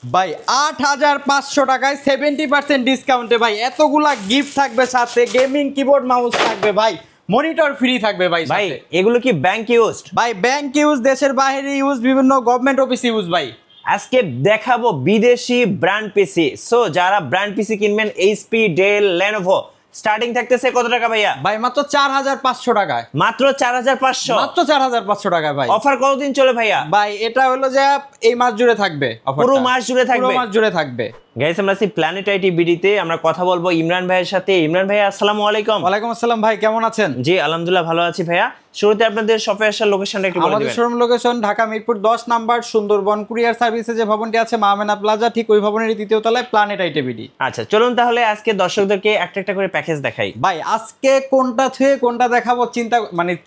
ভাই ৮৫০০ টাকায় 70% ডিসকাউন্টে ভাই এতগুলা গিফট থাকবে, সাথে গেমিং কিবোর্ড মাউস থাকবে ভাই, মনিটর ফ্রি থাকবে ভাই। ভাই এগুলো কি ব্যাংক ইউজড? ভাই ব্যাংক ইউজ, দেশের বাইরে ইউজ, বিভিন্ন গভর্নমেন্ট অফিস ইউজ ভাই। আজকে দেখাবো বিদেশি ব্র্যান্ড পিসি। সো যারা ব্র্যান্ড পিসি কিনবেন, এইচপি, ডেল, লেনোভো, স্টার্টিং থাকতেছে কত টাকা ভাইয়া? ভাই মাত্র ৪৫০০ টাকায়। মাত্র ৪৫০০? মাত্র ৪৫০০ টাকায় ভাই। অফার কতদিন চলে ভাইয়া? ভাই এটা হলো যে এই মাস জুড়ে থাকবে, পুরো মাস জুড়ে থাকবে? পুরো মাস জুড়ে থাকবে। গাইস আমরা আছি প্ল্যানেট আইটি বিডিতে, আমরা কথা বলবো ইমরান ভাইয়ের সাথে। ইমরান ভাইয়া আসসালামু আলাইকুম। ওয়ালাইকুম আসসালাম ভাই, কেমন আছেন? জি আলহামদুলিল্লাহ ভালো আছি ভাইয়া। শুরুতে আপনাদের শপে আসার লোকেশনটা একটু বলে দিবেন। আমাদের showroom location Dhaka Mirpur 10 number, Sundarban courier সার্ভিসে যে ভবনটি আছে মাহমেনা প্লাজা, ঠিক ওই ভবনের তৃতীয় তলায় প্ল্যানেট আইটি বিডি। আচ্ছা চলুন তাহলে আজকে দর্শকদেরকে একটা একটা করে প্যাকেজ দেখাই। ভাই আজকে কোনটা থেকে কোনটা দেখাবো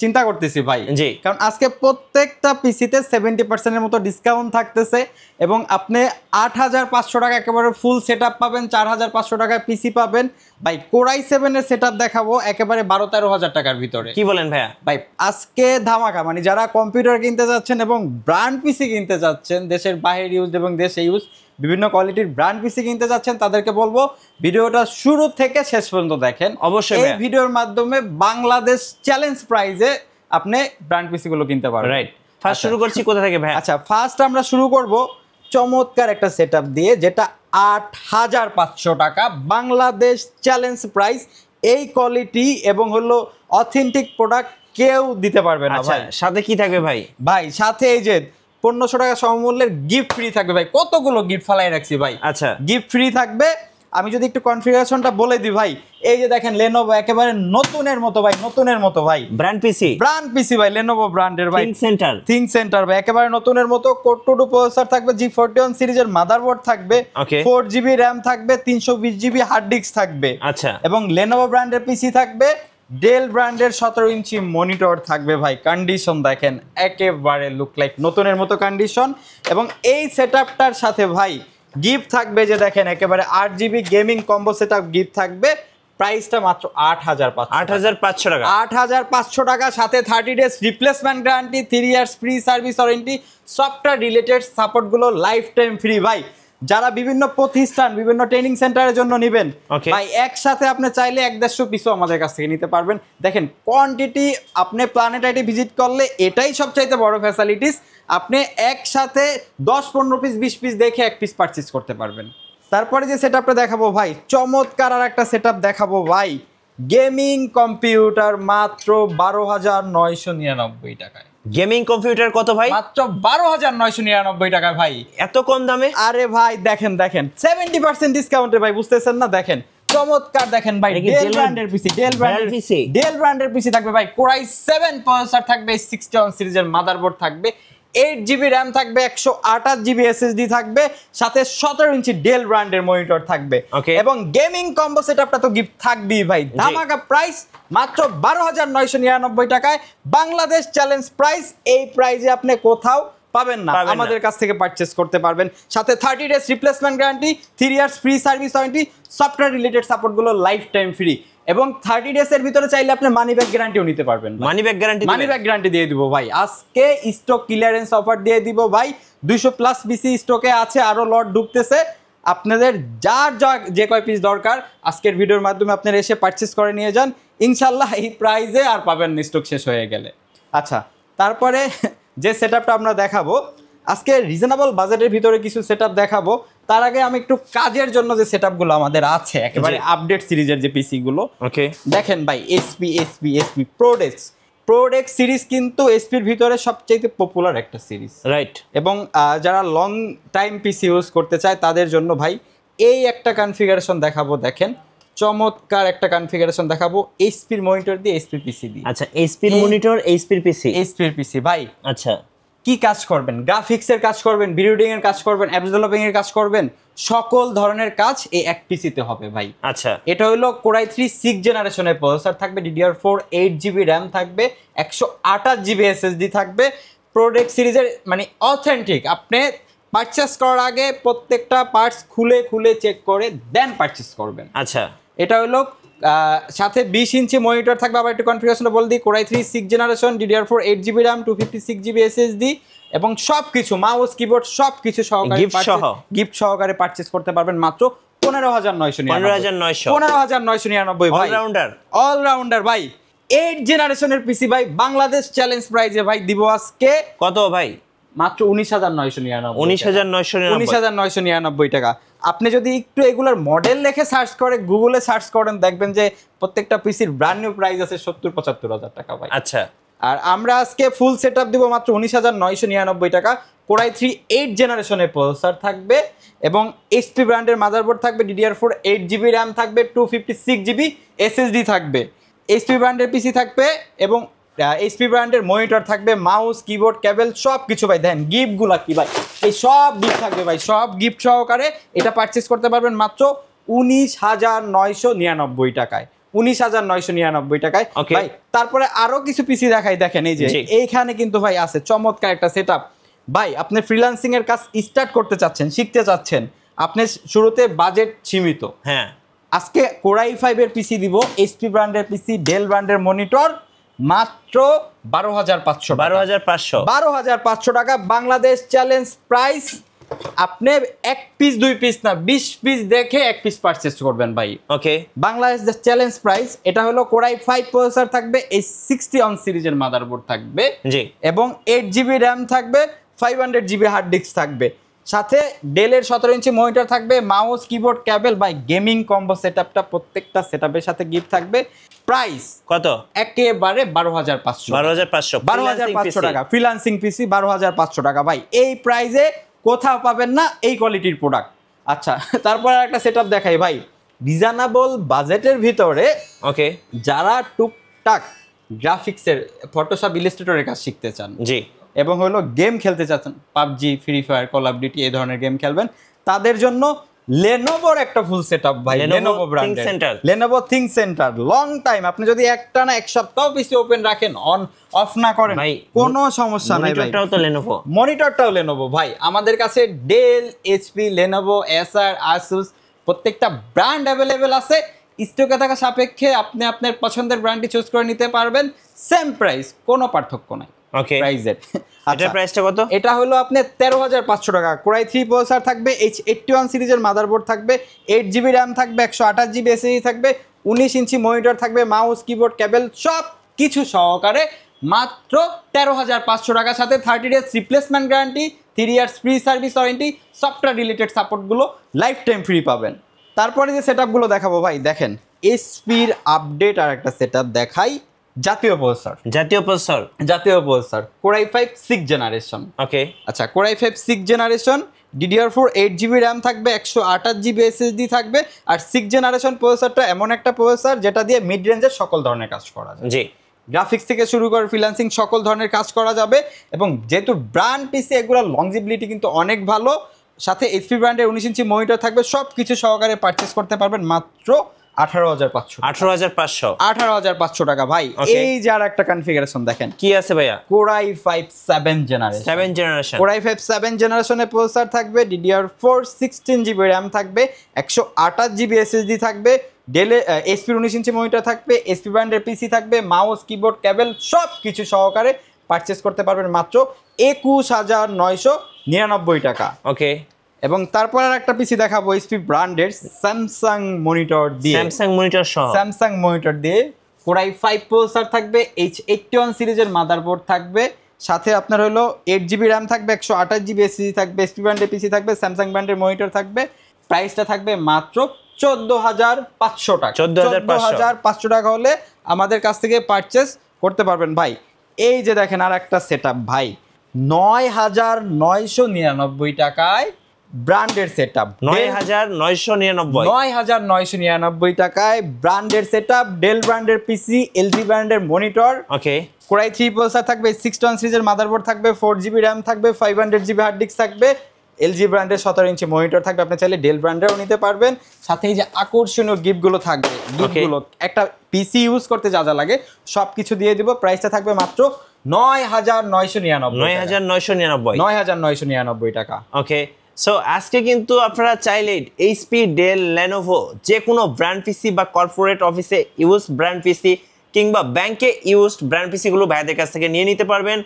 চিন্তা করতেছি ভাই। জি, কারণ আজকে প্রত্যেকটা পিসিতে 70% এর মতো ডিসকাউন্ট থাকতেছে এবং আপনি ৮৫০০ টাকা একেবারে ফুল সেটআপ পাবেন, ৪৫০০ টাকায় পিসি পাবেন। ভাই কোরাই 7 এর সেটআপ দেখাবো একেবারে ১২-১৩ হাজার টাকার ভিতরে। কি বলেন ভাইয়া? ভাই আজকে ধামাকা, মানে যারা কম্পিউটার কিনতে যাচ্ছেন এবং ব্র্যান্ড পিসি কিনতে যাচ্ছেন, দেশের বাইরে ইউজ এবং দেশে ইউজ বিভিন্ন কোয়ালিটির ব্র্যান্ড পিসি কিনতে যাচ্ছেন, তাদেরকে বলবো ভিডিওটা শুরু থেকে শেষ পর্যন্ত দেখেন। অবশ্যই এই ভিডিওর মাধ্যমে বাংলাদেশ চ্যালেঞ্জ প্রাইজে আপনি ব্র্যান্ড পিসি গুলো কিনতে পারবেন। রাইট, ফার্স্ট শুরু করছি কোথা থেকে ভাই? আচ্ছা ফার্স্ট আমরা শুরু করব চমৎকার একটা সেটআপ দিয়ে, যেটা ৮৫০০ টাকা বাংলাদেশ চ্যালেঞ্জ প্রাইস। এই কোয়ালিটি এবং হলো অথেন্টিক প্রোডাক্ট কেউ দিতে পারবে না ভাই। সাথে কি থাকবে ভাই? ভাই সাথে এই যে ১৫০০ টাকা সমমূল্যের গিফট ফ্রি থাকবে ভাই। কতগুলো গিফট ফালাই রাখছি ভাই। আচ্ছা গিফট ফ্রি থাকবে। আমি যদি একটু কনফিগারেশনটা বলে দিই ভাই, এই যে দেখেন লেনোভো একেবারে নতুনের মতো ভাই, নতুনের মতো ভাই, ব্র্যান্ড পিসি ভাই, লেনোভো ব্র্যান্ডের ভাই, থিঙ্ক সেন্টার ভাই, একেবারে নতুনের মতো। কোর টু টু প্রসেসর থাকবে, G41 সিরিজের মাদারবোর্ড থাকবে, 4GB র্যাম থাকবে, 320GB হার্ড ডিস্ক থাকবে। আচ্ছা, এবং লেনোভো ব্র্যান্ডের পিসি থাকবে, ডেল ব্র্যান্ডের 17 ইঞ্চি মনিটর থাকবে ভাই। কন্ডিশন দেখেন একেবারে লুক লাইক নতুনের মতো কন্ডিশন। এবং এই সেটআপটার সাথে ভাই গিফট থাকবে যে দেখেন একেবারে 8GB gaming combo setup gift থাকবে। প্রাইসটা মাত্র ৮৫০০ টাকা। ৮৫০০ টাকা, সাথে 30 days replacement guarantee, 3 years free service warranty, software related সাপোর্টগুলো লাইফ টাইম ফ্রি ভাই। যারা বিভিন্ন প্রতিষ্ঠান, বিভিন্ন ট্রেনিং সেন্টারের জন্য নেবেন ভাই, একসাথে আপনি চাইলে ১-১৫০ পিসও আমাদের কাছ থেকে নিতে পারবেন। দেখেন কোয়ান্টিটি, আপনি প্ল্যানেট আইটি ভিজিট করলে এটাই সবচাইতে বড় ফ্যাসিলিটিস। আপনি একসাথে ১০-১৫ পিস ২০ পিস দেখে এক পিস পারচেজ করতে পারবেন। তারপরে যে সেটআপটা দেখাবো ভাই, চমৎকার আর একটা সেটআপ দেখাবো ভাই, গেমিং কম্পিউটার মাত্র ১২,৯৯৯ টাকায়। গেমিং কম্পিউটার কত ভাই? মাত্র ১২,৯৯৯ টাকায় ভাই। এত কম দামে? আরে ভাই দেখেন 70% ডিসকাউন্টে ভাই, বুঝতেছেন না? দেখেন চমৎকার, দেখেন ভাই ডেল ব্র্যান্ডের পিসি, ডেল ব্র্যান্ডের পিসি থাকবে ভাই। কোরাই 7 প্রসেসর থাকবে, 61 সিরিজের মাদারবোর্ড থাকবে, 8GB র্যাম থাকবে, 128GB SSD থাকবে, সাথে 17 ইঞ্চি ডেল ব্র্যান্ডের মনিটর থাকবে। এবং গেমিং কম্বো সেটআপটা তো গিফট থাকবেই ভাই। ধামাকা প্রাইস মাত্র ১২,৯৯৯ টাকায় বাংলাদেশ চ্যালেঞ্জ প্রাইস। এই প্রাইজে আপনি কোথাও পাবেন না, আমাদের কাছ থেকে পারচেজ করতে পারবেন। সাথে 30 days replacement guarantee, 3 years free service warranty, software related সাপোর্টগুলো লাইফ টাইম ফ্রি। এবং 30 ডেজ এর ভিতরে চাইলে আপনি মানি ব্যাক গ্যারান্টিও নিতে পারবেন। মানি ব্যাক গ্যারান্টি দিয়ে দিব ভাই। আজকে স্টক ক্লিয়ারেন্স অফার দিয়ে দিব ভাই। 200+ পিসি স্টকে আছে, আরো লট ঢুকতেছে। আপনাদের যার যে কয় পিস দরকার আজকের ভিডিওর মাধ্যমে আপনারা এসে পারচেজ করে নিয়ে যান। ইনশাল্লাহ এই প্রাইজে আর পাবেন না স্টক শেষ হয়ে গেলে। আচ্ছা তারপরে যে সেটআপটা আমরা দেখাবো আজকে রিজনেবল বাজেটের ভিতরে কিছু সেটআপ দেখাবো। তার আগে আমি একটু কাজের জন্য যে সেটআপগুলো আমাদের আছে একেবারে আপডেট সিরিজের যে পিসি গুলো দেখেন ভাই, এসপি প্রোডেক্স সিরিজ কিন্তু এসপির ভিতরে সবচেয়ে পপুলার একটা সিরিজ, রাইট? এবং যারা লং টাইম পিসি ইউজ করতে চায় তাদের জন্য ভাই এই একটা কনফিগারেশন দেখাবো। দেখেন চমৎকার একটা কনফিগারেশন দেখাবো, এইচপির মনিটর দিয়ে এইচপি পিসি দিয়ে। আচ্ছা এইচপির মনিটর, এইচপির পিসি ভাই। আচ্ছা কি কাজ করবেন? গ্রাফিক্সের কাজ করবেন, ভিডিও এর কাজ করবেন, অ্যাপস ডেভেলপিং এর কাজ করবেন, সকল ধরনের কাজ এই এক পিসিতে হবে ভাই। আচ্ছা এটা হলো কোরাই 3 6th জেনারেশনের প্রসেসর থাকবে, DDR4 8GB র্যাম থাকবে, 128GB SSD থাকবে। প্রোডেক্ট সিরিজের মানে অথেন্টিক। আপনি পারচেস করার আগে প্রত্যেকটা পার্টস খুলে চেক করে দেন পারচেস করবেন। আচ্ছা এটা হলো সাথে 20 ইঞ্চি মনিটর থাকবে। আবার একটু কনফিগারেশনটা বলে দিই, core i 3 6th generation, DDR4 8GB RAM, 256GB SSD এবং সবকিছু মাউস কিবোর্ড সবকিছু সহকারে গিফট সহকারে পারচেজ করতে পারবেন মাত্র 15,999 ভাই। অলরাউন্ডার ভাই 8 জেনারেশনের পিসি ভাই বাংলাদেশ চ্যালেঞ্জ প্রাইজে ভাই দিব আজকে কত ভাই? মাত্র 19,999 টাকা। আপনি যদি একটু এগুলার মডেল লিখে সার্চ করে গুগলে সার্চ করেন দেখবেন যে প্রত্যেকটা পিসির ব্র্যান্ড নিউ প্রাইস আছে 70-75 টাকা ভাই। আচ্ছা, আর আমরা আজকে ফুল সেটআপ দিব মাত্র 19,999 টাকা। কোরাই 3 8 জেনারেশনের প্রসেসর থাকবে এবং এইচপি ব্র্যান্ডের মাদারবোর্ড থাকবে, DDR4 8GB RAM থাকবে, 256GB SSD থাকবে, এইচপি ব্র্যান্ডের পিসি থাকবে এবং এইচপি ব্র্যান্ডের মনিটর থাকবে, মাউস কিবোর্ড কেবল সব কিছু ভাই। দেখেন গিফটগুলা কি ভাই, এই সব গিফট থাকবে ভাই, সব গিফট সহকারে এটা পারচেজ করতে পারবেন মাত্র 19,999 টাকায়। 19,999 টাকায় ভাই। তারপরে আরো কিছু পিসি দেখাই, দেখেন এই যে এইখানে কিন্তু ভাই আছে চমৎকার একটা সেটআপ ভাই। আপনি ফ্রিল্যান্সিং এর কাজ স্টার্ট করতে চাচ্ছেন, শিখতে চাচ্ছেন, আপনি শুরুতে বাজেট সীমিত, হ্যাঁ, আজকে কোরাই 5 এর পিসি দিব, এইচপি ব্র্যান্ডের পিসি, ডেল ব্র্যান্ডের মনিটর মাত্র 12,500 টাকা বাংলাদেশ চ্যালেঞ্জ প্রাইস। আপনি এক পিস দুই পিস না 20 পিস দেখে এক পিস পারচেজ করবেন ভাই। ওকে, বাংলাদেশ চ্যালেঞ্জ প্রাইস। এটা হলো কোরাই 5 প্রসেসর থাকবে, এই 60 সিরিজের মাদারবোর্ড থাকবে জি, এবং 8GB RAM থাকবে, 500GB হার্ড ডিস্ক থাকবে, সাথে ডেলের 17 ইঞ্চি মনিটর থাকবে, mouse keyboard cable by gaming combo সেটআপটা প্রত্যেকটা সেটআপের সাথে গিফট থাকবে। প্রাইস কত? একেবারে 12,500 টাকা ফ্রিল্যান্সিং পিসি, 12,500 টাকা ভাই। এই প্রাইসে কোথাও পাবেন না এই কোয়ালিটির প্রোডাক্ট। আচ্ছা, তারপর একটা সেটআপ দেখাই ভাই, রিজনেবল বাজেটের ভিতরে ওকে, যারা টুকটাক গ্রাফিক্সের ফটোশপ ইলাস্ট্রেটরের কাজ শিখতে চান জি, এবং হলো গেম খেলতে চাচ্ছেন, PUBG, free fire, call of duty এই ধরনের গেম খেলবেন, তাদের জন্য লেনোভোর একটা ফুল সেটআপ ভাই। লেনোভো ব্র্যান্ডের Lenovo thing centre long time, আপনি যদি একটা না এক সপ্তাহ পিসি ওপেন রাখেন, অন অফ না করেন কোনো সমস্যা নাই ভাই। মনিটরটাও তো লেনোভো, মনিটরটাও লেনোভো ভাই। আমাদের কাছে ডেল, এইচপি, লেনোভো, এসার, আসুস প্রত্যেকটা ব্র্যান্ড অ্যাভেলেবেল আছে। স্টকে থাকা সাপেক্ষে আপনি আপনার পছন্দের ব্র্যান্ডটি চুজ করে নিতে পারবেন, সেম প্রাইস, কোনো পার্থক্য নাই ওকে প্রাইসের। এটার প্রাইসটা কত? এটা হলো আপনি 13,500 টাকা। কোরাই 3 প্রসেসর থাকবে, H81 সিরিজের মাদারবোর্ড থাকবে, 8GB RAM থাকবে, 128GB SSD থাকবে, 19 ইঞ্চি মনিটর থাকবে, মাউস কিবোর্ড কেবল সব কিছু সহকারে মাত্র 13,500 টাকার সাথে 30 days replacement guarantee, 3 years free service warranty, software related সাপোর্টগুলো লাইফ টাইম ফ্রি পাবেন। তারপরে যে সেটআপগুলো দেখাবো ভাই, দেখেন এইচপির আপডেট আর একটা সেটআপ দেখাই, জাতীয় প্রসেসর কোরাই 5 6 জেনারেশন ওকে। আচ্ছা, core i 5 6 generation, DDR4 8GB RAM থাকবে, 128GB SSD থাকবে, আর 6 জেনারেশন প্রসেসরটা এমন একটা প্রসেসর যেটা দিয়ে মিড রেঞ্জের সকল ধরনের কাজ করা যায় জি, গ্রাফিক্স থেকে শুরু করে ফ্রিল্যান্সিং সকল ধরনের কাজ করা যাবে। এবং যেহেতু ব্র্যান্ড পিসি, এগুলোর লংজিবিলিটি কিন্তু অনেক ভালো, সাথে এইচপি ব্র্যান্ডের 19 ইঞ্চি মনিটর থাকবে, সব কিছু সহকারে পারচেজ করতে পারবেন মাত্র 18,500 টাকা ভাই। এই যে আর একটা কনফিগারেশন দেখেন কি আছে ভাইয়া, কোরাই 5 7 জেনারেশন, কোরাই 5 7 জেনারেশনের প্রসেসর থাকবে, DDR4 16GB RAM থাকবে, 128GB SSD থাকবে, ডেলে এইচপি 19 ইঞ্চি মনিটর থাকবে, এইচপি ব্র্যান্ডের পিসি থাকবে, মাউস কিবোর্ড কেবল সব কিছু সহকারে পারচেজ করতে পারবেন মাত্র 21,999 টাকা ওকে। এবং তারপর আর একটা পিসি দেখাবো এইচপি ব্র্যান্ডের স্যামসাং মনিটর দিয়ে, কোরাই 5 প্রসেসর থাকবে, H81 সিরিজের মাদারবোর্ড থাকবে, সাথে আপনার হলো 8GB RAM থাকবে, 128GB SSD থাকবে, এইচপি ব্র্যান্ডের পিসি থাকবে, স্যামসাং ব্র্যান্ডের মনিটর থাকবে। প্রাইসটা থাকবে মাত্র 14,500 টাকা। 14,500 টাকা হলে আমাদের কাছ থেকে পারচেস করতে পারবেন ভাই। এই যে দেখেন আর একটা সেটআপ ভাই, 9,999 টাকায় ব্র্যান্ডের সেটআপ, 9,999 টাকায় ব্র্যান্ডের সেটআপ, ডেল ব্র্যান্ডের পিসি, এলজি ব্র্যান্ডের মনিটর ওকে। কোরাই 3 প্রসেসর থাকবে, 61 সিরিজের মাদারবোর্ড থাকবে, 4GB RAM থাকবে, 500GB হার্ড ডিস্ক থাকবে, এলজি ব্র্যান্ডের 17 ইঞ্চি মনিটর থাকবে, আপনি চাইলে ডেল ব্র্যান্ডেরও নিতে পারবেন। সাথে এই যে আকর্ষণীয় গিফটগুলো থাকবে, গিফটগুলো একটা পিসি ইউজ করতে যা যা লাগে সব কিছু দিয়ে দিব। প্রাইসটা থাকবে মাত্র 9,999 টাকা ওকে। সো আজকে কিন্তু আপনারা চাইলে এইচপি, ডেল, লেনোভো যে কোনো ব্র্যান্ড পিসি বা কর্পোরেট অফিসে ইউজ ব্র্যান্ড পিসি কিংবা ব্যাংকে ইউজড ব্র্যান্ড পিসিগুলো ভাইদের কাছ থেকে নিয়ে নিতে পারবেন।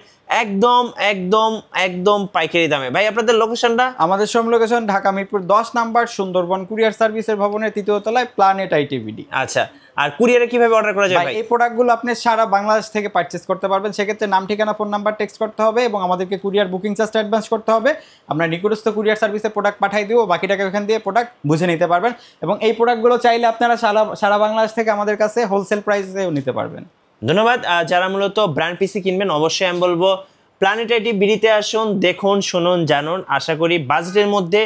একদম একদম একদম পাইকারি দামে। ভাই আপনাদের লোকেশনটা? আমাদের showroom location Dhaka Mirpur 10 number, Sundarban courier সার্ভিসের ভবনের 3য় তলায়, প্ল্যানেট আইটিভিডি। আচ্ছা, আর কুরিয়ারে কিভাবে অর্ডার করা যায় ভাই? এই প্রোডাক্টগুলো আপনি সারা বাংলাদেশ থেকে পারচেজ করতে পারবেন। সেক্ষেত্রে নাম, ঠিকানা, ফোন নাম্বার টেক্সট করতে হবে এবং আমাদেরকে কুরিয়ার বুকিং চার্জটা অ্যাডভান্স করতে হবে। আমরা নিকটস্থ কুরিয়ার সার্ভিসে প্রোডাক্ট পাঠিয়ে দিব, বাকি টাকা ওখান দিয়ে প্রোডাক্ট বুঝে নিতে পারবেন। এবং এই প্রোডাক্টগুলো চাইলে আপনারা সারা বাংলাদেশ থেকে আমাদের কাছে হোলসেল প্রাইসেও নিতে পারবেন। ধন্যবাদ। যারা মূলত ব্র্যান্ড পিসি কিনবেন অবশ্যই আমি বলবো প্ল্যানেট আইটিভিডিতে আসুন, দেখুন, শুনুন, জানুন। আশা করি বাজেটের মধ্যে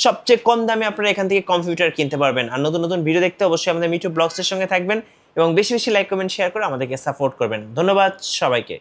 সবচেয়ে কম দামে আপনারা এখান থেকে কম্পিউটার কিনতে পারবেন। আর নতুন নতুন ভিডিও দেখতে অবশ্যই আমাদের মিঠু ব্লগসের সঙ্গে থাকবেন এবং বেশি বেশি লাইক, কমেন্ট, শেয়ার করে আমাদেরকে সাপোর্ট করবেন। ধন্যবাদ সবাইকে।